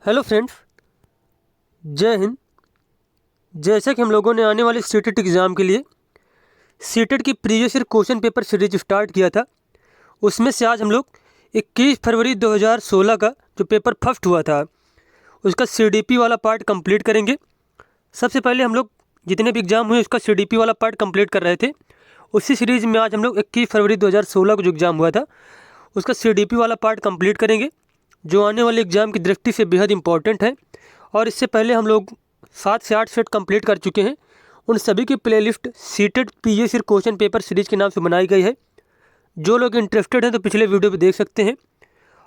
Hello friends, जय हिंद। जैसे कि हम लोगों ने आने वाले सीटेट एग्ज़ाम के लिए सीटेट की previous year question paper series start किया था, उसमें से आज हम लोग 21 फरवरी 2016 का जो पेपर फर्स्ट हुआ था उसका सीडीपी वाला पार्ट कंप्लीट करेंगे। सबसे पहले हम लोग जितने भी एग्ज़ाम हुए उसका सीडीपी वाला पार्ट कंप्लीट कर रहे थे। उसी सीरीज़ में आज हम लोग 21 फरवरी 2016 को जो एग्ज़ाम हुआ था उसका सीडीपी वाला पार्ट कंप्लीट करेंगे, जो आने वाले एग्ज़ाम की दृष्टि से बेहद इंपॉर्टेंट है। और इससे पहले हम लोग 7 से 8 सेट कंप्लीट कर चुके हैं। उन सभी की playlist CTET previous year question paper series के नाम से बनाई गई है। जो लोग इंटरेस्टेड हैं तो पिछले वीडियो पे देख सकते हैं।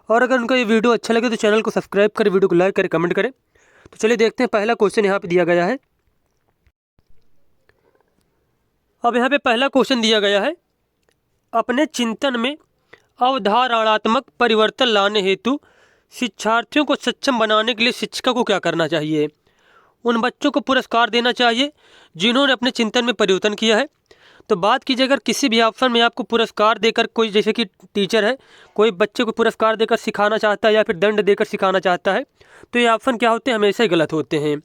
और अगर उनका ये वीडियो अच्छा लगे तो चैनल को सब्सक्राइब करें, वीडियो को लाइक करें, कमेंट करें। तो चलिए देखते हैं, पहला क्वेश्चन यहाँ पे दिया गया है। अब यहाँ पे पहला क्वेश्चन दिया गया है, अपने चिंतन में अवधारणात्मक परिवर्तन लाने हेतु शिक्षार्थियों को सक्षम बनाने के लिए शिक्षक को क्या करना चाहिए। उन बच्चों को पुरस्कार देना चाहिए जिन्होंने अपने चिंतन में परिवर्तन किया है। तो बात कीजिए, अगर किसी भी ऑप्शन में आपको पुरस्कार देकर कोई, जैसे कि टीचर है, कोई बच्चे को पुरस्कार देकर सिखाना चाहता है या फिर दंड देकर सिखाना चाहता है, तो ये ऑप्शन क्या होते हैं, हमेशा ही गलत होते हैं।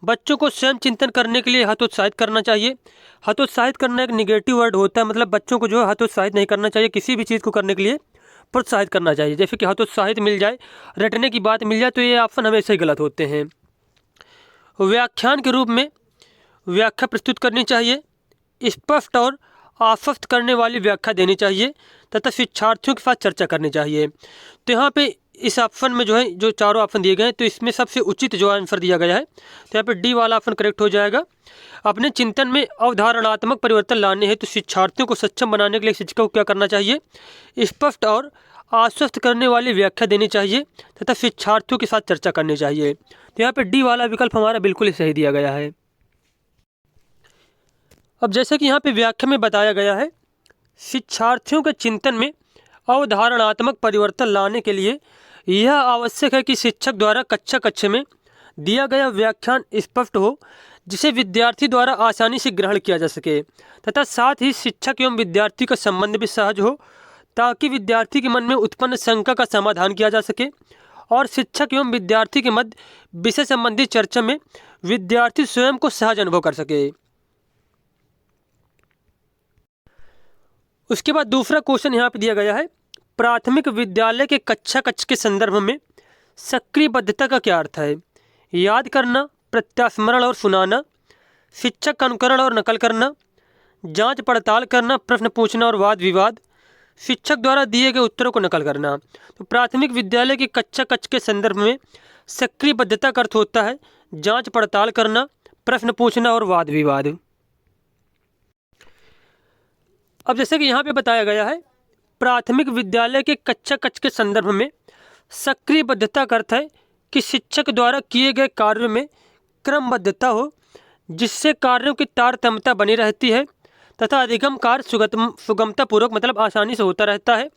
बच्चों को स्वयं चिंतन करने के लिए हतोत्साहित करना चाहिए। हतोत्साहित करना एक निगेटिव वर्ड होता है, मतलब बच्चों को जो है हतोत्साहित नहीं करना चाहिए, किसी भी चीज़ को करने के लिए प्रोत्साहित करना चाहिए। जैसे कि हतोत्साहित मिल जाए, रटने की बात मिल जाए, तो ये ऑप्शन हमेशा ही गलत होते हैं। व्याख्यान के रूप में व्याख्या प्रस्तुत करनी चाहिए, स्पष्ट और आश्वस्त करने वाली व्याख्या देनी चाहिए तथा शिक्षार्थियों के साथ चर्चा करनी चाहिए। तो यहाँ पे इस ऑप्शन में जो है, जो चारों ऑप्शन दिए गए हैं, तो इसमें सबसे उचित जो आंसर दिया गया है, तो यहाँ पे डी वाला ऑप्शन करेक्ट हो जाएगा। अपने चिंतन में अवधारणात्मक परिवर्तन लाने हैं तो शिक्षार्थियों को सक्षम बनाने के लिए शिक्षक को क्या करना चाहिए, स्पष्ट और आश्वस्त करने वाली व्याख्या देनी चाहिए तथा शिक्षार्थियों के साथ चर्चा करनी चाहिए। तो यहाँ पे डी वाला विकल्प हमारा बिल्कुल ही सही दिया गया है। अब जैसे कि यहाँ पे व्याख्या में बताया गया है, शिक्षार्थियों के चिंतन में अवधारणात्मक परिवर्तन लाने के लिए यह आवश्यक है कि शिक्षक द्वारा कक्षा कक्ष में दिया गया व्याख्यान स्पष्ट हो, जिसे विद्यार्थी द्वारा आसानी से ग्रहण किया जा सके, तथा साथ ही शिक्षक एवं विद्यार्थी का संबंध भी सहज हो, ताकि विद्यार्थी के मन में उत्पन्न शंका का समाधान किया जा सके और शिक्षक एवं विद्यार्थी के मध्य विषय संबंधी चर्चा में विद्यार्थी स्वयं को सहज अनुभव कर सके। उसके बाद दूसरा क्वेश्चन यहाँ पे दिया गया है, प्राथमिक विद्यालय के कक्षा कक्ष के संदर्भ में सक्रियबद्धता का क्या अर्थ है। याद करना, प्रत्यास्मरण और सुनाना, शिक्षक का अनुकरण और नकल करना, जांच पड़ताल करना, प्रश्न पूछना और वाद विवाद, शिक्षक द्वारा दिए गए उत्तरों को नकल करना। तो प्राथमिक विद्यालय के कक्षा कक्ष के संदर्भ में सक्रियबद्धता का अर्थ होता है जांच पड़ताल करना, प्रश्न पूछना और वाद विवाद। अब जैसे कि यहाँ पे बताया गया है, प्राथमिक विद्यालय के कक्षा कक्ष के संदर्भ में सक्रियबद्धता का अर्थ है कि शिक्षक द्वारा किए गए कार्यों में क्रमबद्धता हो, जिससे कार्यों की तारतम्यता बनी रहती है तथा अधिगम कार्य सुगमता पूर्वक, मतलब आसानी से होता रहता है।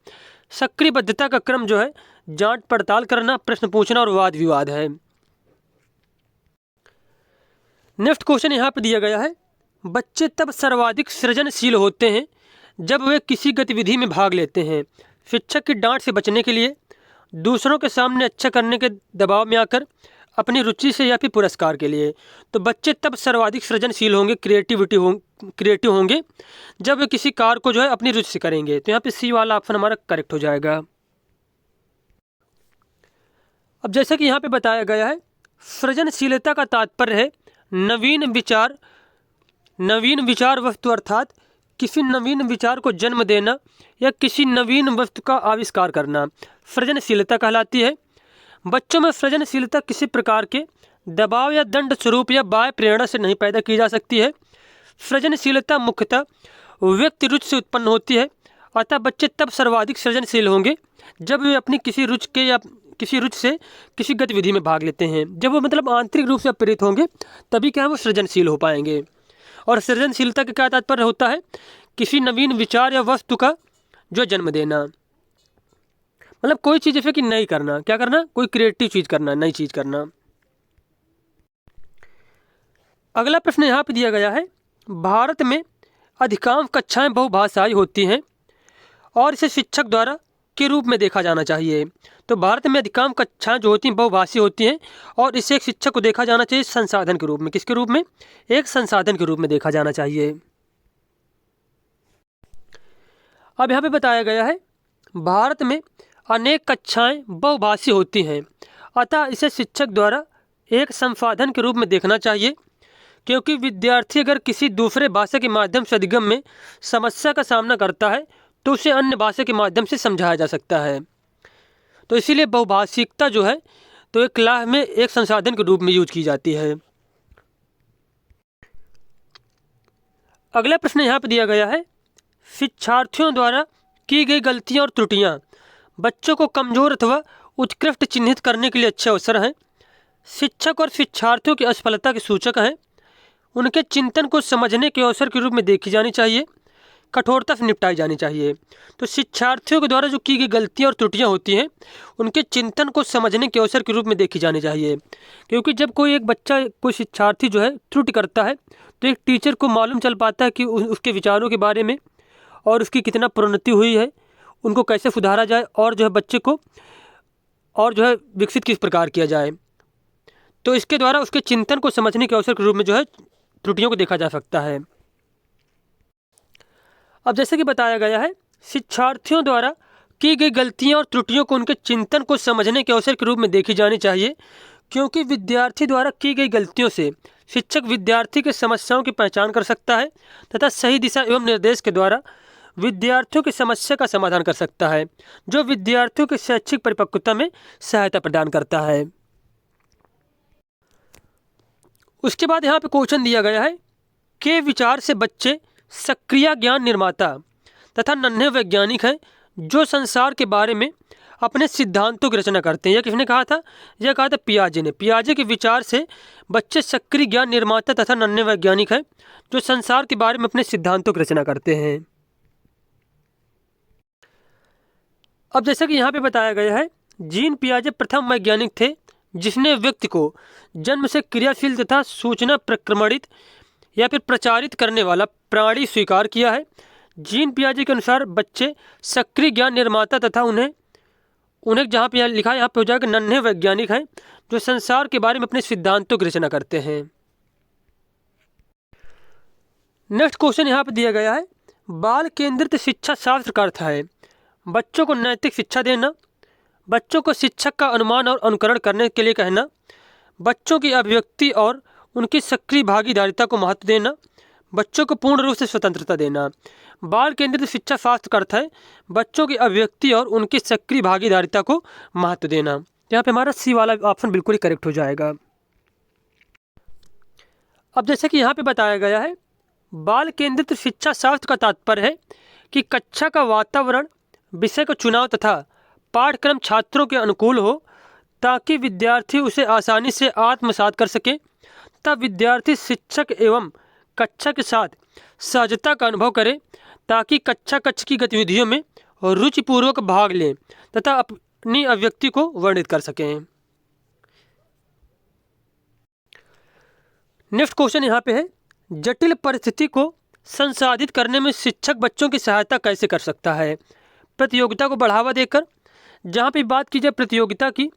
सक्रियबद्धता का क्रम जो है जांच पड़ताल करना, प्रश्न पूछना और वाद विवाद है। नेक्स्ट क्वेश्चन यहाँ पे दिया गया है, बच्चे तब सर्वाधिक सृजनशील होते हैं जब वे किसी गतिविधि में भाग लेते हैं, शिक्षक की डांट से बचने के लिए, दूसरों के सामने अच्छा करने के दबाव में आकर, अपनी रुचि से या फिर पुरस्कार के लिए। तो बच्चे तब सर्वाधिक सृजनशील होंगे, क्रिएटिव होंगे जब वे किसी कार्य को जो है अपनी रुचि से करेंगे। तो यहाँ पे सी वाला ऑप्शन हमारा करेक्ट हो जाएगा। अब जैसा कि यहाँ पे बताया गया है, सृजनशीलता का तात्पर्य है नवीन विचार वस्तु, अर्थात किसी नवीन विचार को जन्म देना या किसी नवीन वस्तु का आविष्कार करना सृजनशीलता कहलाती है। बच्चों में सृजनशीलता किसी प्रकार के दबाव या दंड स्वरूप या बाह्य प्रेरणा से नहीं पैदा की जा सकती है। सृजनशीलता मुख्यतः व्यक्ति रुचि से उत्पन्न होती है। अतः बच्चे तब सर्वाधिक सृजनशील होंगे जब वे अपनी किसी रुचि के या किसी रुचि से किसी गतिविधि में भाग लेते हैं। जब वो मतलब आंतरिक रूप से प्रेरित होंगे तभी क्या है वो सृजनशील हो पाएंगे। और सृजनशीलता का क्या तात्पर्य होता है, किसी नवीन विचार या वस्तु का जो जन्म देना, मतलब कोई चीज़ जैसे कि नई करना, क्या करना, कोई क्रिएटिव चीज़ करना, नई चीज़ करना। अगला प्रश्न यहाँ पे दिया गया है, भारत में अधिकांश कक्षाएं बहुभाषाई होती हैं और इसे शिक्षक द्वारा के रूप में देखा जाना चाहिए। तो भारत में अधिकांश कक्षाएं जो होती हैं बहुभाषीय होती हैं और इसे एक शिक्षक को देखा जाना चाहिए संसाधन के रूप में। किसके रूप में? एक संसाधन के रूप में देखा जाना चाहिए। अब यहाँ पे बताया गया है भारत में अनेक कक्षाएं बहुभाषीय होती हैं, अतः इसे शिक्षक द्वारा एक संसाधन के रूप में देखना चाहिए, क्योंकि विद्यार्थी अगर किसी दूसरे भाषा के माध्यम से अधिगम में समस्या का सामना करता है तो उसे अन्य भाषा के माध्यम से समझाया जा सकता है। तो इसीलिए बहुभाषिकता जो है तो एक क्लास में एक संसाधन के रूप में यूज की जाती है। अगला प्रश्न यहाँ पर दिया गया है, शिक्षार्थियों द्वारा की गई गलतियाँ और त्रुटियाँ बच्चों को कमजोर अथवा उत्कृष्ट चिन्हित करने के लिए अच्छे अवसर हैं। शिक्षक और शिक्षार्थियों की असफलता के सूचक हैं। उनके चिंतन को समझने के अवसर के रूप में देखी जानी चाहिए, कठोरता से निपटाई जानी चाहिए। तो शिक्षार्थियों के द्वारा जो की गई गलतियाँ और त्रुटियाँ होती हैं उनके चिंतन को समझने के अवसर के रूप में देखी जानी चाहिए, क्योंकि जब कोई एक बच्चा कोई शिक्षार्थी जो है त्रुटि करता है तो एक टीचर को मालूम चल पाता है कि उसके विचारों के बारे में और उसकी कितना प्रोन्नति हुई है, उनको कैसे सुधारा जाए और जो है बच्चे को और जो है विकसित किस प्रकार किया जाए। तो इसके द्वारा उसके चिंतन को समझने के अवसर के रूप में जो है त्रुटियों को देखा जा सकता है। अब जैसे कि बताया गया है, शिक्षार्थियों द्वारा की गई गलतियां और त्रुटियों को उनके चिंतन को समझने के अवसर के रूप में देखी जानी चाहिए, क्योंकि विद्यार्थी द्वारा की गई गलतियों से शिक्षक विद्यार्थी की समस्याओं की पहचान कर सकता है तथा सही दिशा एवं निर्देश के द्वारा विद्यार्थियों की समस्या का समाधान कर सकता है, जो विद्यार्थियों की शैक्षिक परिपक्वता में सहायता प्रदान करता है। उसके बाद यहाँ पे क्वेश्चन दिया गया है, के विचार से बच्चे सक्रिय ज्ञान निर्माता तथा नन्हे वैज्ञानिक हैं जो संसार के बारे में अपने सिद्धांतों की रचना करते हैं। यह किसने कहा था? यह कहा था पियाजे ने। पियाजे के विचार से बच्चे सक्रिय ज्ञान निर्माता तथा नन्हे वैज्ञानिक हैं जो संसार के बारे में अपने सिद्धांतों की रचना करते हैं। अब जैसा कि यहाँ पे बताया गया है, जीन पियाजे प्रथम वैज्ञानिक थे जिसने व्यक्ति को जन्म से क्रियाशील तथा सूचना प्रक्रमणित या फिर प्रचारित करने वाला प्राणी स्वीकार किया है। जीन पियाजे के अनुसार बच्चे सक्रिय ज्ञान निर्माता तथा उन्हें जहाँ पे लिखा है यहाँ पे हो जाएगा नन्हे वैज्ञानिक हैं जो संसार के बारे में अपने सिद्धांतों की रचना करते हैं। नेक्स्ट क्वेश्चन यहाँ पे दिया गया है, बाल केंद्रित शिक्षा शास्त्र का अर्थ है बच्चों को नैतिक शिक्षा देना, बच्चों को शिक्षक का अनुमान और अनुकरण करने के लिए कहना, बच्चों की अभिव्यक्ति और उनकी सक्रिय भागीदारिता को महत्व देना, बच्चों को पूर्ण रूप से स्वतंत्रता देना। बाल केंद्रित शिक्षा शास्त्र का अर्थ है बच्चों की अभिव्यक्ति और उनकी सक्रिय भागीदारिता को महत्व देना। यहाँ पे हमारा सी वाला ऑप्शन बिल्कुल ही करेक्ट हो जाएगा। अब जैसे कि यहाँ पे बताया गया है, बाल केंद्रित शिक्षा शास्त्र का तात्पर्य है कि कक्षा का वातावरण, विषय का चुनाव तथा पाठ्यक्रम छात्रों के अनुकूल हो ताकि विद्यार्थी उसे आसानी से आत्मसात कर सके, तब विद्यार्थी शिक्षक एवं कक्षा के साथ सहजता का अनुभव करे ताकि कक्षा कक्ष की गतिविधियों में रुचिपूर्वक भाग लें तथा अपनी अभिव्यक्ति को वर्णित कर सकें। नेक्स्ट क्वेश्चन यहाँ पे है, जटिल परिस्थिति को संसाधित करने में शिक्षक बच्चों की सहायता कैसे कर सकता है? प्रतियोगिता को बढ़ावा देकर। जहाँ पे बात की जाए प्रतियोगिता की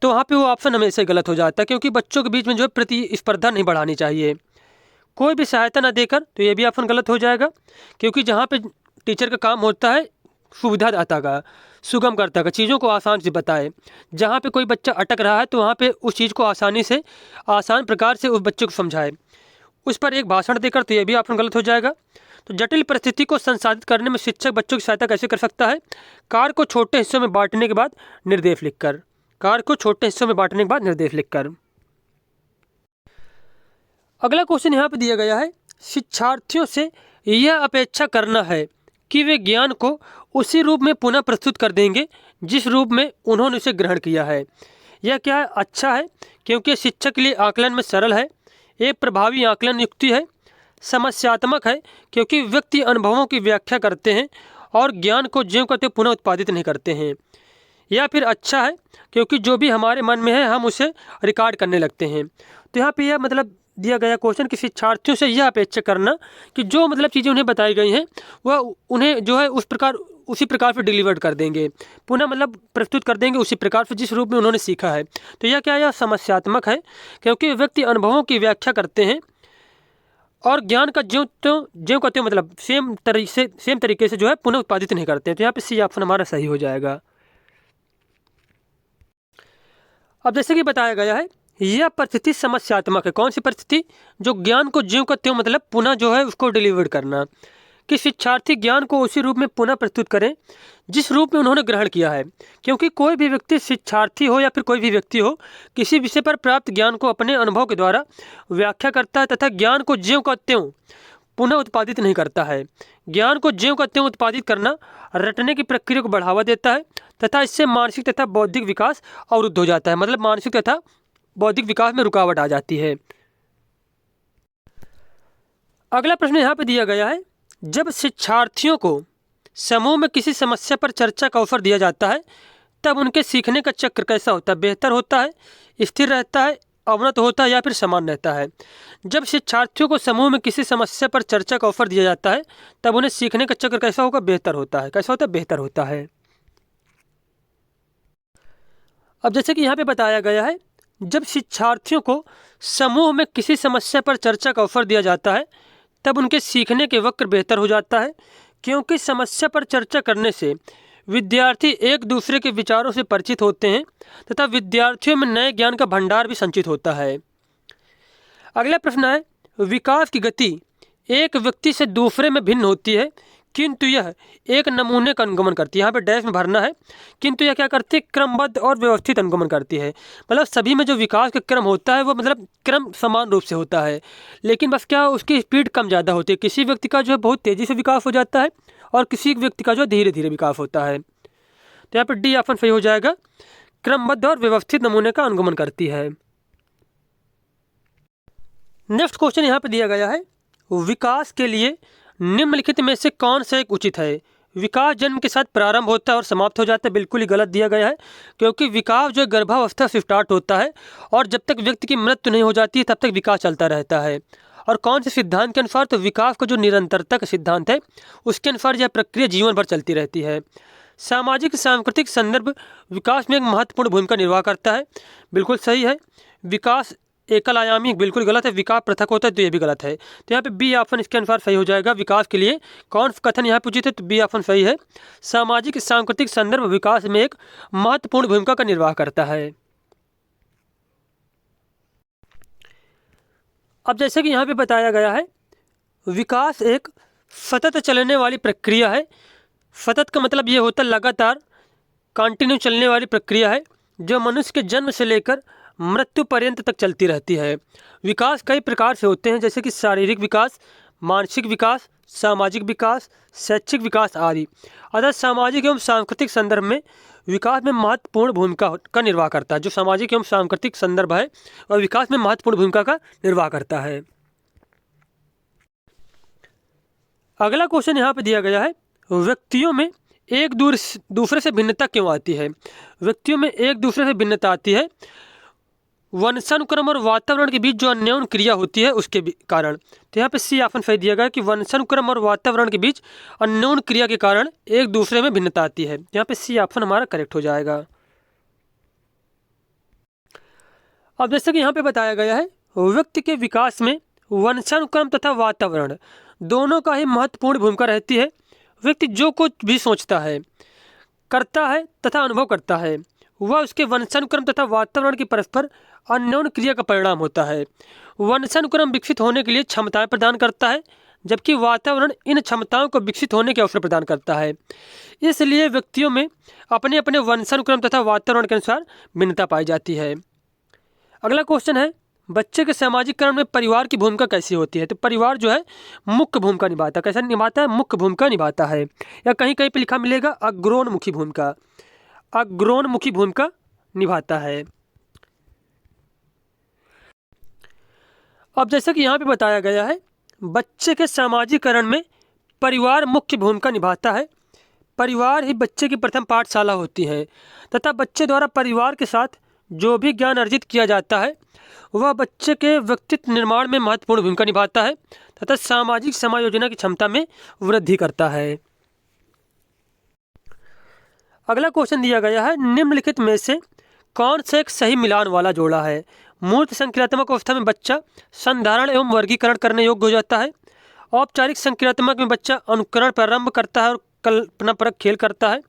तो वहाँ पे वो ऑप्शन हमेशा गलत हो जाता है, क्योंकि बच्चों के बीच में जो है प्रतिस्पर्धा नहीं बढ़ानी चाहिए। कोई भी सहायता ना देकर तो ये भी ऑप्शन गलत हो जाएगा, क्योंकि जहाँ पे टीचर का काम होता है सुविधादाता का, सुगमकर्ता का, चीज़ों को आसान से बताए। जहाँ पे कोई बच्चा अटक रहा है तो वहाँ पे उस चीज़ को आसानी से आसान प्रकार से उस बच्चे को समझाए, उस पर एक भाषण देकर तो ये भी ऑप्शन गलत हो जाएगा। तो जटिल परिस्थिति को संसाधित करने में शिक्षक बच्चों की सहायता कैसे कर सकता है? कार्य को छोटे हिस्सों में बांटने के बाद निर्देश लिखकर। कार्य को छोटे हिस्सों में बांटने के बाद निर्देश लिखकर। अगला क्वेश्चन यहाँ पे दिया गया है, शिक्षार्थियों से यह अपेक्षा करना है कि वे ज्ञान को उसी रूप में पुनः प्रस्तुत कर देंगे जिस रूप में उन्होंने उसे ग्रहण किया है। यह क्या है? अच्छा है, क्योंकि शिक्षक के लिए आकलन में सरल है, एक प्रभावी आकलन युक्ति है, समस्यात्मक है क्योंकि व्यक्ति अनुभवों की व्याख्या करते हैं और ज्ञान को ज्यों का त्यों पुनः उत्पादित नहीं करते हैं। या फिर अच्छा है क्योंकि जो भी हमारे मन में है हम उसे रिकॉर्ड करने लगते हैं। तो यहाँ पे यह मतलब दिया गया क्वेश्चन कि शिक्षार्थियों से यह अपेक्षा करना कि जो मतलब चीज़ें उन्हें बताई गई हैं वह उन्हें जो है उस प्रकार उसी प्रकार से डिलीवर कर देंगे, पुनः मतलब प्रस्तुत कर देंगे उसी प्रकार से जिस रूप में उन्होंने सीखा है। तो यह क्या, यह समस्यात्मक है, क्योंकि व्यक्ति अनुभवों की व्याख्या करते हैं और ज्ञान का ज्यों का त्यों मतलब सेम तरीके से जो है पुनः उत्पादित नहीं करते हैं। तो यहाँ पे सी ऑप्शन हमारा सही हो जाएगा। अब जैसे कि बताया गया है, यह परिस्थिति समस्यात्मक है। कौन सी परिस्थिति? जो ज्ञान को ज्यों का त्यों मतलब पुनः जो है उसको डिलीवर करना, कि शिक्षार्थी ज्ञान को उसी रूप में पुनः प्रस्तुत करें जिस रूप में उन्होंने ग्रहण किया है। क्योंकि कोई भी व्यक्ति, शिक्षार्थी हो या फिर कोई भी व्यक्ति हो, किसी विषय पर प्राप्त ज्ञान को अपने अनुभव के द्वारा व्याख्या करता है तथा ज्ञान को ज्यों का त्यों पुनः उत्पादित नहीं करता है। ज्ञान को ज्यों का त्यों उत्पादित करना रटने की प्रक्रिया को बढ़ावा देता है तथा इससे मानसिक तथा बौद्धिक विकास अवरुद्ध हो जाता है, मतलब मानसिक तथा बौद्धिक विकास में रुकावट आ जाती है। अगला प्रश्न यहाँ पे दिया गया है, जब शिक्षार्थियों को समूह में किसी समस्या पर चर्चा का अवसर दिया जाता है तब उनके सीखने का चक्र कैसा होता है? बेहतर होता है, स्थिर रहता है, अवनत होता है या फिर समान रहता है? जब शिक्षार्थियों को समूह में किसी समस्या पर चर्चा का अवसर दिया जाता है तब उन्हें सीखने का चक्र कैसा होगा? बेहतर होता है। कैसा होता है? बेहतर होता है। अब जैसे कि यहाँ पे बताया गया है, जब शिक्षार्थियों को समूह में किसी समस्या पर चर्चा का अवसर दिया जाता है तब उनके सीखने के वक्र बेहतर हो जाता है, क्योंकि समस्या पर चर्चा करने से विद्यार्थी एक दूसरे के विचारों से परिचित होते हैं तथा विद्यार्थियों में नए ज्ञान का भंडार भी संचित होता है। अगला प्रश्न है, विकास की गति एक व्यक्ति से दूसरे में भिन्न होती है किंतु यह एक नमूने का अनुगमन करती है। यहाँ पे डैश में भरना है, किंतु यह क्या करती है? क्रमबद्ध और व्यवस्थित अनुगमन करती है। मतलब सभी में जो विकास का क्रम होता है वो मतलब क्रम समान रूप से होता है, लेकिन बस क्या उसकी स्पीड कम ज़्यादा होती है। किसी व्यक्ति का जो है बहुत तेज़ी से विकास हो जाता है और किसी व्यक्ति का जो है धीरे धीरे विकास होता है। तो यहाँ पर डी ऑप्शन सही हो जाएगा, क्रमबद्ध और व्यवस्थित नमूने का अनुगमन करती है। नेक्स्ट क्वेश्चन यहाँ पे दिया गया है, विकास के लिए निम्नलिखित में से कौन सा एक उचित है? विकास जन्म के साथ प्रारंभ होता है और समाप्त हो जाता है। बिल्कुल ही गलत दिया गया है, क्योंकि विकास जो है गर्भावस्था से स्टार्ट होता है और जब तक व्यक्ति की मृत्यु नहीं हो जाती है तब तक विकास चलता रहता है। और कौन से सिद्धांत के अनुसार? तो विकास का जो निरंतरता का सिद्धांत है उसके अनुसार यह प्रक्रिया जीवन भर चलती रहती है। सामाजिक सांस्कृतिक संदर्भ विकास में एक महत्वपूर्ण भूमिका निर्वाह करता है। बिल्कुल सही है। विकास एकल आयामी बिल्कुल गलत है, विकास पृथक होता है तो ये भी गलत है। तो यहाँ पे बी ऑप्शन इसके अनुसार सही हो जाएगा। विकास के लिए कौन कथन यहाँ पूछे थे? तो बी ऑप्शन सही है। सामाजिक सांस्कृतिक संदर्भ विकास में एक महत्वपूर्ण भूमिका का निर्वाह करता है। अब जैसे कि यहाँ पे बताया गया है, विकास एक सतत चलने वाली प्रक्रिया है। सतत का मतलब ये होता है लगातार, कंटिन्यू चलने वाली प्रक्रिया है जो मनुष्य के जन्म से लेकर मृत्यु पर्यंत तक चलती रहती है। विकास कई प्रकार से होते हैं, जैसे कि शारीरिक विकास, मानसिक विकास, सामाजिक विकास, शैक्षिक विकास आदि। अतः सामाजिक एवं सांस्कृतिक संदर्भ में विकास में महत्वपूर्ण भूमिका का निर्वाह करता है। जो सामाजिक एवं सांस्कृतिक संदर्भ है वह विकास में महत्वपूर्ण भूमिका का निर्वाह करता है। अगला क्वेश्चन यहाँ पे दिया गया है, व्यक्तियों में एक दूसरे से भिन्नता क्यों आती है? व्यक्तियों में एक दूसरे से भिन्नता आती है वंशानुक्रम और वातावरण के बीच जो अन्योन क्रिया होती है उसके कारण। तो यहाँ पे सी ऑप्शन सही दिया गया कि वंशानुक्रम और वातावरण के बीच अन्योन क्रिया के कारण एक दूसरे में भिन्नता आती है। यहाँ पे सी ऑप्शन हमारा करेक्ट हो जाएगा। अब जैसे कि यहाँ पे बताया गया है, व्यक्ति के विकास में वंशानुक्रम तथा वातावरण दोनों का ही महत्वपूर्ण भूमिका रहती है। व्यक्ति जो कुछ भी सोचता है, करता है तथा अनुभव करता है वह उसके वंशानुक्रम तथा वातावरण की परस्पर अन्योन क्रिया का परिणाम होता है। वंशानुक्रम विकसित होने के लिए क्षमताएं प्रदान करता है, जबकि वातावरण इन क्षमताओं को विकसित होने के अवसर प्रदान करता है। इसलिए व्यक्तियों में अपने अपने वंशानुक्रम तथा वातावरण के अनुसार भिन्नता पाई जाती है। अगला क्वेश्चन है, बच्चे के सामाजिकरण में परिवार की भूमिका कैसी होती है? तो परिवार जो है मुख्य भूमिका निभाता है। कैसा निभाता है? मुख्य भूमिका निभाता है, या कहीं कहीं पे लिखा मिलेगा अग्रोन्मुखी भूमिका, अग्रोन्मुखी भूमिका निभाता है। अब जैसे कि यहाँ पे बताया गया है, बच्चे के सामाजिकरण में परिवार मुख्य भूमिका निभाता है। परिवार ही बच्चे की प्रथम पाठशाला होती है तथा बच्चे द्वारा परिवार के साथ जो भी ज्ञान अर्जित किया जाता है वह बच्चे के व्यक्तित्व निर्माण में महत्वपूर्ण भूमिका निभाता है तथा सामाजिक समायोजना की क्षमता में वृद्धि करता है। अगला क्वेश्चन दिया गया है, निम्नलिखित में से कौन सा एक सही मिलान वाला जोड़ा है? मूर्त संक्रियात्मक अवस्था में बच्चा संधारण एवं वर्गीकरण करने योग्य हो जाता है। औपचारिक संक्रियात्मक में बच्चा अनुकरण प्रारंभ करता है और कल्पनापरक खेल करता है।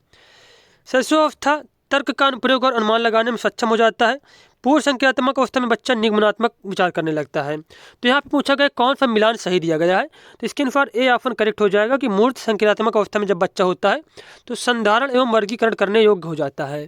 शैशवावस्था तर्क का अनुप्रयोग और अनुमान लगाने में सक्षम हो जाता है। पूर्व संक्रियात्मक अवस्था में बच्चा निगमनात्मक विचार करने लगता है। तो यहाँ पे पूछा गया कौन सा मिलान सही दिया गया है, तो इसके अनुसार ए ऑप्शन करेक्ट हो जाएगा कि मूर्त संक्रियात्मक अवस्था में जब बच्चा होता है तो संधारण एवं वर्गीकरण करने योग्य हो जाता है।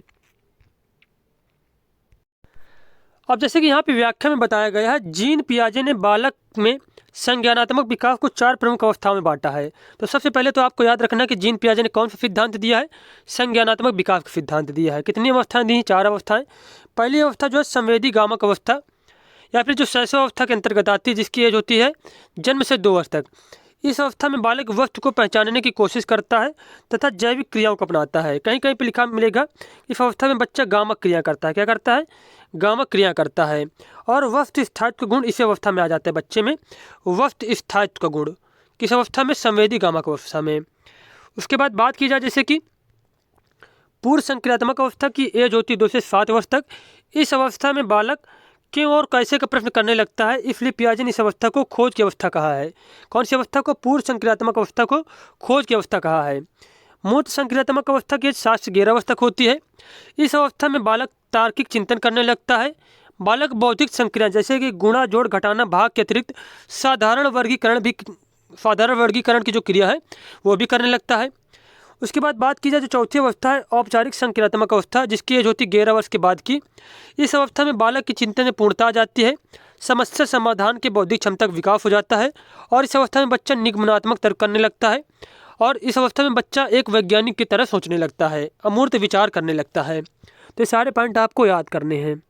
अब जैसे कि यहाँ पे व्याख्या में बताया गया है, जीन पियाजे ने बालक में संज्ञानात्मक विकास को 4 प्रमुख अवस्थाओं में बांटा है। तो सबसे पहले तो आपको याद रखना कि जीन पियाजे ने कौन सा सिद्धांत दिया है? संज्ञानात्मक विकास का सिद्धांत दिया है। कितनी अवस्थाएं दी? 4 अवस्थाएं। पहली अवस्था जो है संवेदी गामक अवस्था या फिर जो शैशवावस्था के अंतर्गत आती है, जिसकी एज होती है जन्म से 2 वर्ष तक। इस अवस्था में बालक वस्तु को पहचानने की कोशिश करता है तथा जैविक क्रियाओं को अपनाता है। कहीं कहीं पर लिखा मिलेगा इस अवस्था में बच्चा गामक क्रिया करता है। क्या करता है? गामक क्रिया करता है। और वस्तु स्थायित्व गुण इस अवस्था में आ जाता है बच्चे में। वस्तु स्थायित्व गुण किस अवस्था में? संवेदी गामक अवस्था में। उसके बाद बात की जाए जैसे कि पूर्व संक्रियात्मक अवस्था की एज होती है 2 से 7 वर्ष तक। इस अवस्था में बालक क्यों और कैसे का प्रश्न करने लगता है, इसलिए पियाजे ने इस अवस्था को खोज की अवस्था कहा है। कौन सी अवस्था को? पूर्व संक्रियात्मक अवस्था को खोज की अवस्था कहा है। मूर्त संक्रियात्मक अवस्था की 7 से 11 वर्ष तक होती है। इस अवस्था में बालक तार्किक चिंतन करने लगता है। बालक बौद्धिक संक्रिया जैसे कि गुणा जोड़ घटाना भाग के अतिरिक्त साधारण वर्गीकरण की जो क्रिया है वो भी करने लगता है। उसके बाद बात की जाए जो चौथी अवस्था है औपचारिक संक्रियात्मक अवस्था, जिसकी एज होती है 11 वर्ष के बाद की। इस अवस्था में बालक की चिंतन में पूर्णता आ जाती है। समस्या समाधान के बौद्धिक क्षमता का विकास हो जाता है और इस अवस्था में बच्चा निगमनात्मक तर्क करने लगता है। और इस अवस्था में बच्चा एक वैज्ञानिक की तरह सोचने लगता है, अमूर्त विचार करने लगता है। तो ये सारे पॉइंट आपको याद करने हैं।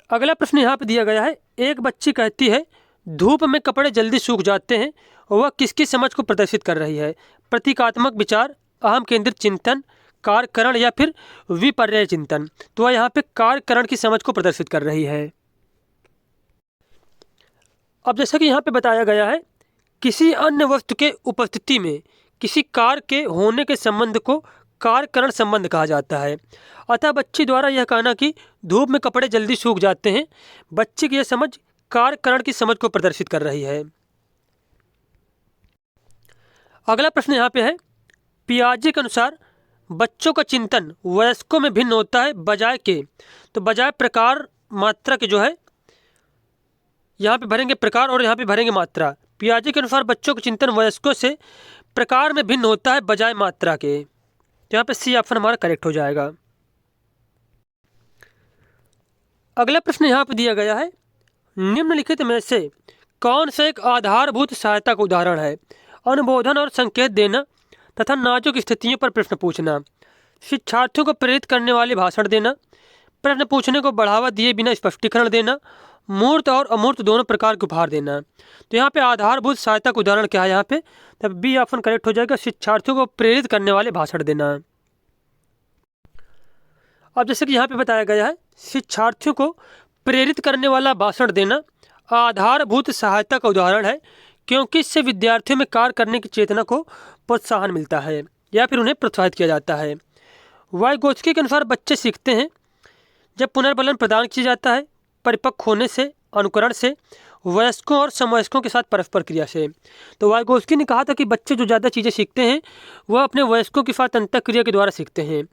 अगला प्रश्न यहाँ पे दिया गया है, एक बच्ची कहती है धूप में कपड़े जल्दी सूख जाते हैं, वह किसकी समझ को प्रदर्शित कर रही है? प्रतीकात्मक विचार, अहम केंद्रित चिंतन, कार्यकरण या फिर विपर्यय चिंतन? तो वह यहाँ पे कार्यकरण की समझ को प्रदर्शित कर रही है। अब जैसा कि यहाँ पे बताया गया है, किसी अन्य वस्तु के उपस्थिति में किसी कार्य के होने के संबंध को कार्यकरण संबंध कहा जाता है। अतः बच्ची द्वारा यह कहना कि धूप में कपड़े जल्दी सूख जाते हैं, बच्चे की यह समझ कार्यकरण की समझ को प्रदर्शित कर रही है। अगला प्रश्न यहाँ पे है, पियाजे के अनुसार बच्चों का चिंतन वयस्कों में भिन्न होता है बजाय के, तो बजाय प्रकार मात्रा के जो है यहाँ पे भरेंगे प्रकार और यहाँ पे भरेंगे मात्रा। पियाजे के अनुसार बच्चों का चिंतन वयस्कों से प्रकार में भिन्न होता है बजाय मात्रा के। तो यहाँ पे सी ऑप्शन हमारा करेक्ट हो जाएगा। अगला प्रश्न यहाँ पे दिया गया है, निम्नलिखित में से कौन सा एक आधारभूत सहायता का उदाहरण है? अनुबोधन और संकेत देना तथा नाजुक स्थितियों पर प्रश्न पूछना, शिक्षार्थियों को प्रेरित करने वाले भाषण देना, प्रश्न पूछने को बढ़ावा दिए बिना स्पष्टीकरण देना, मूर्त और अमूर्त दोनों प्रकार के उपहार देना। तो यहाँ पे आधारभूत सहायता का उदाहरण क्या है? यहाँ पे तब बी ऑप्शन करेक्ट हो जाएगा, शिक्षार्थियों को प्रेरित करने वाले भाषण देना। अब जैसे कि यहाँ पे बताया गया है, शिक्षार्थियों को प्रेरित करने वाला भाषण देना आधारभूत सहायता का उदाहरण है, क्योंकि इससे विद्यार्थियों में कार्य करने की चेतना को प्रोत्साहन मिलता है या फिर उन्हें प्रोत्साहित किया जाता है। वाइगोत्स्की के अनुसार बच्चे सीखते हैं जब पुनर्बलन प्रदान किया जाता है, परिपक्व होने से, अनुकरण से, वयस्कों और समवयस्कों के साथ परस्पर क्रिया से। तो वाइगोत्स्की ने कहा था कि बच्चे जो ज़्यादा चीज़ें सीखते हैं वह अपने वयस्कों के साथ अंतःक्रिया के द्वारा सीखते हैं।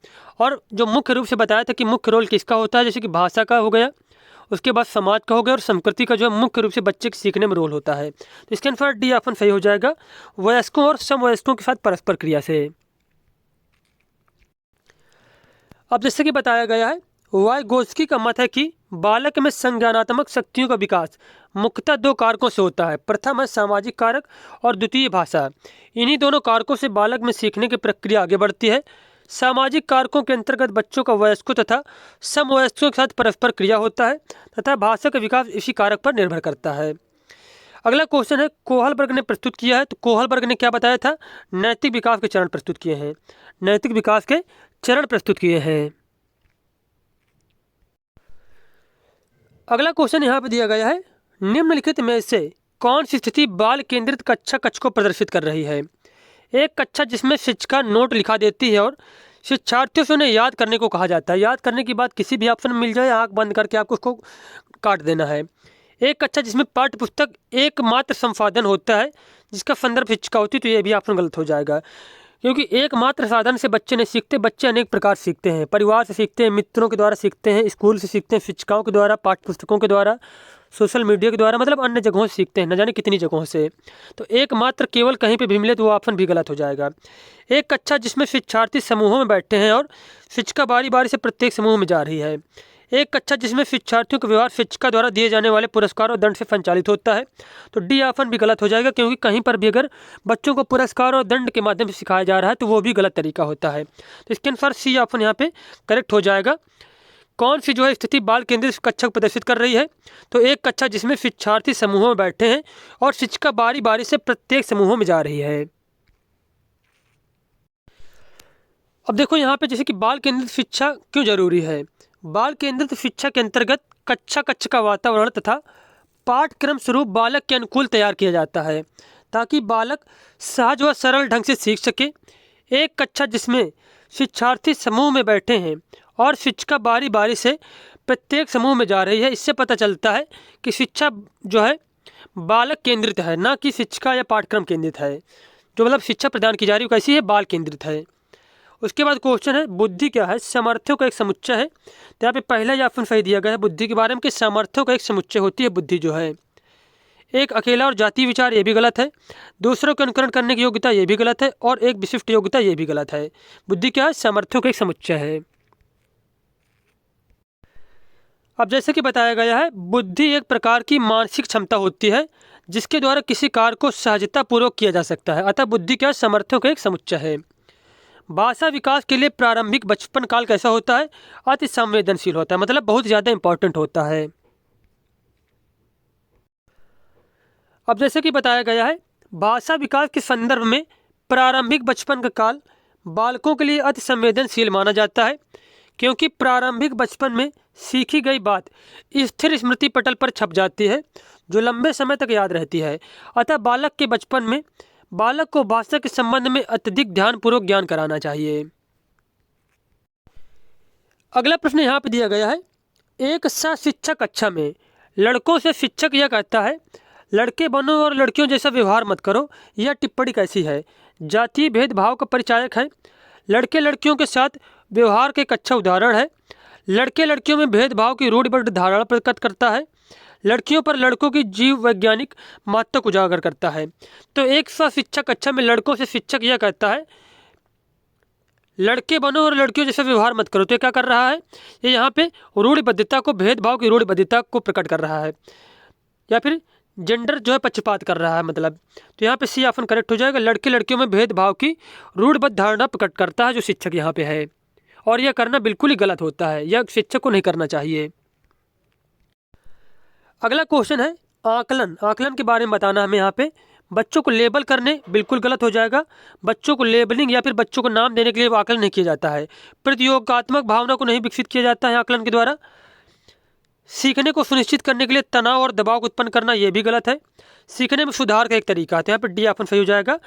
और जो मुख्य रूप से बताया था कि मुख्य रोल किसका होता है, जैसे कि भाषा का हो गया, उसके बाद समाज का हो गया और संस्कृति का जो मुख्य रूप से बच्चे के सीखने में रोल होता है। तो इसके अनुसार डी ऑप्शन सही हो जाएगा, वयस्कों और समवयस्कों के साथ परस्पर क्रिया से। अब जैसे कि बताया गया है, वाइगोत्स्की का मत है कि बालक में संज्ञानात्मक शक्तियों का विकास मुख्यतः 2 कारकों से होता है। प्रथम है सामाजिक कारक और द्वितीय भाषा। इन्हीं दोनों कारकों से बालक में सीखने की प्रक्रिया आगे बढ़ती है। सामाजिक कारकों के अंतर्गत बच्चों का वयस्कों तथा समवयस्कों के साथ परस्पर क्रिया होता है तथा भाषा का विकास इसी कारक पर निर्भर करता है। अगला क्वेश्चन है, कोहलबर्ग ने प्रस्तुत किया है। तो कोहलबर्ग ने क्या बताया था? नैतिक विकास के चरण प्रस्तुत किए हैं। नैतिक विकास के चरण प्रस्तुत किए हैं। अगला क्वेश्चन यहाँ पे दिया गया है, निम्नलिखित में से कौन सी स्थिति बाल केंद्रित कक्षा कक्ष को प्रदर्शित कर रही है? एक कक्षा जिसमें शिक्षिका नोट लिखा देती है और शिक्षार्थियों से उन्हें याद करने को कहा जाता है। याद करने की बात किसी भी ऑप्शन में मिल जाए, आंख बंद करके आपको उसको काट देना है। एक कक्षा जिसमें पाठ्य पुस्तक एकमात्र संपादन होता है जिसका संदर्भ शिक्षिका होती है, तो ये भी ऑप्शन गलत हो जाएगा, क्योंकि एकमात्र साधन से बच्चे नहीं सीखते। बच्चे अनेक प्रकार सीखते हैं, परिवार से सीखते हैं, मित्रों के द्वारा सीखते हैं, स्कूल से सीखते हैं, शिक्षिकाओं के द्वारा, पाठ्य पुस्तकों के द्वारा, सोशल मीडिया के द्वारा, मतलब अन्य जगहों से सीखते हैं, न जाने कितनी जगहों से। तो एकमात्र केवल कहीं पे भी मिले तो वो ऑप्शन भी गलत हो जाएगा। एक कक्षा जिसमें शिक्षार्थी समूहों में बैठे हैं और शिक्षिका बारी बारी से प्रत्येक समूह में जा रही है। एक कक्षा जिसमें शिक्षार्थियों का व्यवहार शिक्षिका द्वारा दिए जाने वाले पुरस्कार और दंड से संचालित होता है, तो डी ऑप्शन भी गलत हो जाएगा, क्योंकि कहीं पर भी अगर बच्चों को पुरस्कार और दंड के माध्यम से सिखाया जा रहा है तो वो भी गलत तरीका होता है। तो इसके अनुसार सी ऑप्शन यहाँ पे करेक्ट हो जाएगा। कौन सी जो है स्थिति बाल केंद्रित कक्षा को प्रदर्शित कर रही है, तो एक कक्षा जिसमें शिक्षार्थी समूहों में बैठे हैं और शिक्षिका बारी बारी से प्रत्येक समूहों में जा रही है। अब देखो यहाँ पे जैसे कि बाल केंद्रित शिक्षा क्यों जरूरी है। बाल केंद्रित शिक्षा के अंतर्गत कक्षा का वातावरण तथा पाठ्यक्रम स्वरूप बालक के अनुकूल तैयार किया जाता है ताकि बालक सहज व सरल ढंग से सीख सके। एक कक्षा जिसमें शिक्षार्थी समूह में बैठे हैं और शिक्षिका बारी बारी से प्रत्येक समूह में जा रही है, इससे पता चलता है कि शिक्षा जो है बालक केंद्रित है, ना कि शिक्षिका या पाठ्यक्रम केंद्रित है। जो मतलब शिक्षा प्रदान की जा रही है कैसी है, बाल केंद्रित है। उसके बाद क्वेश्चन है बुद्धि क्या है, सामर्थ्यों का एक समुच्चय है। तो यहाँ पे पहला ही ऑप्शन सही दिया गया है बुद्धि के बारे में कि सामर्थ्यों का एक समुच्चय होती है बुद्धि जो है। एक अकेला और जातीय विचार ये भी गलत है। दूसरों के अनुकरण करने की योग्यता ये भी गलत है। और एक विशिष्ट योग्यता ये भी गलत है। बुद्धि क्या है, सामर्थ्यों का एक समुच्चय है। अब जैसे कि बताया गया है, बुद्धि एक प्रकार की मानसिक क्षमता होती है जिसके द्वारा किसी कार्य को सहजतापूर्वक किया जा सकता है। अतः बुद्धि क्या है, सामर्थ्यों का एक समुच्चय है। भाषा विकास के लिए प्रारंभिक बचपन काल कैसा होता है, अति संवेदनशील होता है, मतलब बहुत ज़्यादा इंपॉर्टेंट होता है। अब जैसे कि बताया गया है, भाषा विकास के संदर्भ में प्रारंभिक बचपन का काल बालकों के लिए अति संवेदनशील माना जाता है, क्योंकि प्रारंभिक बचपन में सीखी गई बात स्थिर स्मृति पटल पर छप जाती है जो लंबे समय तक याद रहती है। अतः बालक के बचपन में बालक को भाषा के संबंध में अत्यधिक ध्यानपूर्वक ज्ञान कराना चाहिए। अगला प्रश्न यहाँ पे दिया गया है, एक सह शिक्षक कक्षा में लड़कों से शिक्षक यह कहता है लड़के बनो और लड़कियों जैसा व्यवहार मत करो, यह टिप्पणी कैसी है। जातीय भेदभाव का परिचायक है, लड़के लड़कियों के साथ व्यवहार के एक अच्छा उदाहरण है, लड़के लड़कियों में भेदभाव की रूढ़िबद्ध धारणा प्रकट करता है, लड़कियों पर लड़कों की जीव वैज्ञानिक महत्व को उजागर करता है। तो एक सह शिक्षक कक्षा में लड़कों से शिक्षक यह कहता है लड़के बनो और लड़कियों जैसे व्यवहार मत करो। तो ये क्या कर रहा है, ये यहाँ पे रूढ़िबद्धता को, भेदभाव की रूढ़िबद्धता को प्रकट कर रहा है, या फिर जेंडर जो है पक्षपात कर रहा है मतलब। तो यहाँ पे सी ऑप्शन करेक्ट हो जाएगा। लड़के लड़कियों में भेदभाव की रूढ़िबद्ध धारणा प्रकट करता है जो शिक्षक यहाँ पे है, और यह करना बिल्कुल ही गलत होता है, यह शिक्षक को नहीं करना चाहिए। अगला क्वेश्चन है आकलन। आकलन के बारे में बताना हमें यहाँ पे। बच्चों को लेबल करने बिल्कुल गलत हो जाएगा। बच्चों को लेबलिंग या फिर बच्चों को नाम देने के लिए आकलन नहीं किया जाता है। प्रतियोगात्मक भावना को नहीं विकसित किया जाता है आकलन के द्वारा। सीखने को सुनिश्चित करने के लिए तनाव और दबाव उत्पन्न करना यह भी गलत है। सीखने में सुधार का एक तरीका है, तो यहाँ पर डी ऑप्शन सही हो जाएगा।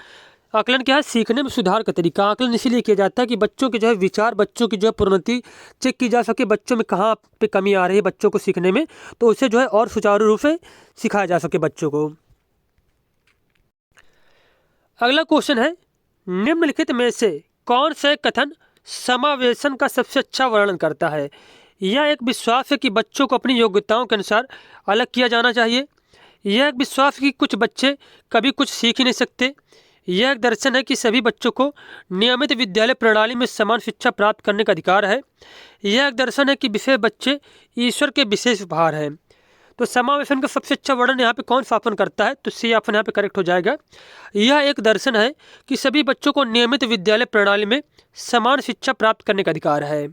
आकलन क्या है, सीखने में सुधार का तरीका। आकलन इसीलिए किया जाता है कि बच्चों के जो है विचार, बच्चों की जो है प्रोन्नति चेक की जा सके, बच्चों में कहाँ पे कमी आ रही है बच्चों को सीखने में, तो उसे जो है और सुचारू रूप से सिखाया जा सके बच्चों को। अगला क्वेश्चन है निम्नलिखित में से कौन सा कथन समावेशन का सबसे अच्छा वर्णन करता है। यह एक विश्वास है कि बच्चों को अपनी योग्यताओं के अनुसार अलग किया जाना चाहिए। यह एक विश्वास है कि कुछ बच्चे कभी कुछ सीख ही नहीं सकते। यह एक दर्शन है कि सभी बच्चों को नियमित विद्यालय प्रणाली में समान शिक्षा प्राप्त करने का अधिकार है। यह एक दर्शन है कि विशेष बच्चे ईश्वर के विशेष उपहार हैं। तो समावेशन का सबसे अच्छा वर्णन यहाँ पे कौन सा ऑप्शन करता है, तो सी ऑप्शन यहाँ पे करेक्ट हो जाएगा। यह एक दर्शन है कि सभी बच्चों को नियमित विद्यालय प्रणाली में समान शिक्षा प्राप्त करने का अधिकार है।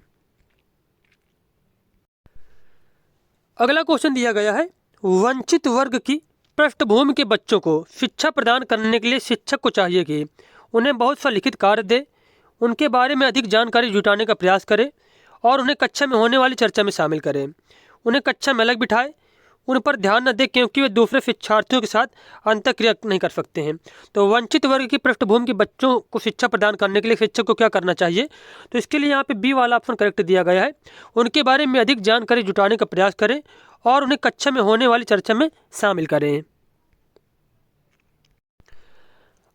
अगला क्वेश्चन दिया गया है वंचित वर्ग की पृष्ठभूमि के बच्चों को शिक्षा प्रदान करने के लिए शिक्षक को चाहिए कि उन्हें बहुत सा लिखित कार्य दे, उनके बारे में अधिक जानकारी जुटाने का प्रयास करे और उन्हें कक्षा में होने वाली चर्चा में शामिल करें। उन्हें कक्षा में अलग बिठाए, उन पर ध्यान न दें क्योंकि वे दूसरे शिक्षार्थियों के साथ अंतःक्रिया नहीं कर सकते हैं। तो वंचित वर्ग की पृष्ठभूमि के बच्चों को शिक्षा प्रदान करने के लिए शिक्षक को क्या करना चाहिए? तो इसके लिए यहाँ पे बी वाला ऑप्शन करेक्ट दिया गया है। उनके बारे में अधिक जानकारी जुटाने का प्रयास करें और उन्हें कक्षा में होने वाली चर्चा में शामिल करें।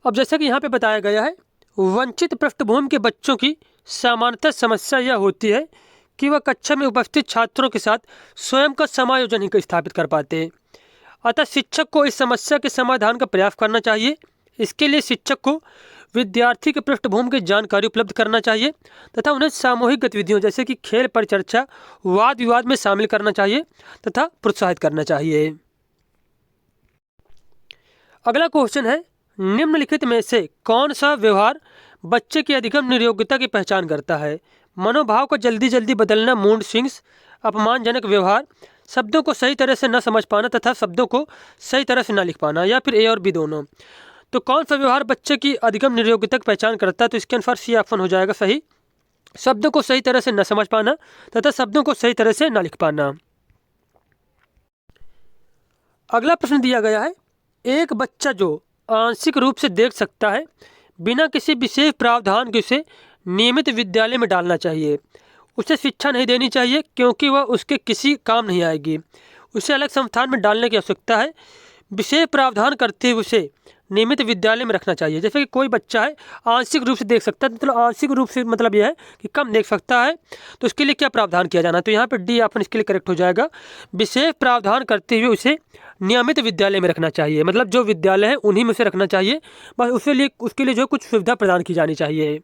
अब जैसा कि यहाँ पे बताया गया है, वंचित पृष्ठभूमि के बच्चों की सामान्यतः समस्या यह होती है कि वह कक्षा में उपस्थित छात्रों के साथ स्वयं का समायोजन नहीं स्थापित कर पाते। अतः शिक्षक को इस समस्या के समाधान का प्रयास करना चाहिए। इसके लिए शिक्षक को विद्यार्थी के पृष्ठभूमि की जानकारी उपलब्ध करना चाहिए तथा उन्हें सामूहिक गतिविधियों जैसे कि खेल, परिचर्चा, वाद विवाद में शामिल करना चाहिए तथा प्रोत्साहित करना चाहिए। अगला क्वेश्चन है, निम्नलिखित में से कौन सा व्यवहार बच्चे की अधिगम निर्योग्यता की पहचान करता है? मनोभाव को जल्दी जल्दी बदलना, मूड स्विंग्स, अपमानजनक व्यवहार, शब्दों को सही तरह से न समझ पाना तथा शब्दों को सही तरह से न लिख पाना, या फिर ए और बी दोनों। तो कौन सा व्यवहार बच्चे की अधिगम निर्योग्यता की पहचान करता है? तो इसके अनुसार सी ऑप्शन हो जाएगा सही। शब्दों को सही तरह से न समझ पाना तथा शब्दों को सही तरह से न लिख पाना। अगला प्रश्न दिया गया है, एक बच्चा जो आंशिक रूप से देख सकता है बिना किसी विशेष प्रावधान के उसे नियमित विद्यालय में डालना चाहिए। उसे शिक्षा नहीं देनी चाहिए क्योंकि वह उसके किसी काम नहीं आएगी। उसे अलग संस्थान में डालने की आवश्यकता है। विशेष प्रावधान करते हुए उसे नियमित विद्यालय में रखना चाहिए। जैसे कि कोई बच्चा है आंशिक रूप से देख सकता है, मतलब आंशिक रूप से मतलब यह है कि कम देख सकता है, तो उसके लिए क्या प्रावधान किया जाना है? तो यहाँ पर डी ऑप्शन इसके लिए करेक्ट हो जाएगा। विशेष प्रावधान करते हुए उसे नियमित विद्यालय में रखना चाहिए, मतलब जो विद्यालय है उन्हीं में उसे रखना चाहिए, बस उसके लिए जो कुछ सुविधा प्रदान की जानी चाहिए।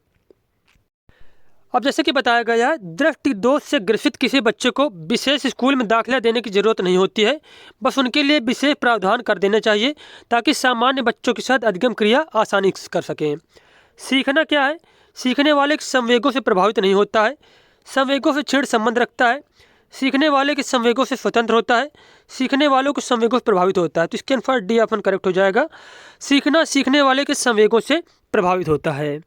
अब जैसे कि बताया गया है, दृष्टि दोष से ग्रसित किसी बच्चे को विशेष स्कूल में दाखिला देने की ज़रूरत नहीं होती है, बस उनके लिए विशेष प्रावधान कर देना चाहिए ताकि सामान्य बच्चों के साथ अधिगम क्रिया आसानी से कर सकें। सीखना क्या है? सीखने वाले के संवेगों से प्रभावित नहीं होता है, संवेगों से छेड़ संबंध रखता है, सीखने वाले के संवेगों से स्वतंत्र होता है, सीखने वालों के संवेगों से प्रभावित होता है। तो इसके अनुसार डी ऑप्शन करेक्ट हो जाएगा। सीखना सीखने वाले के संवेगों से प्रभावित होता है।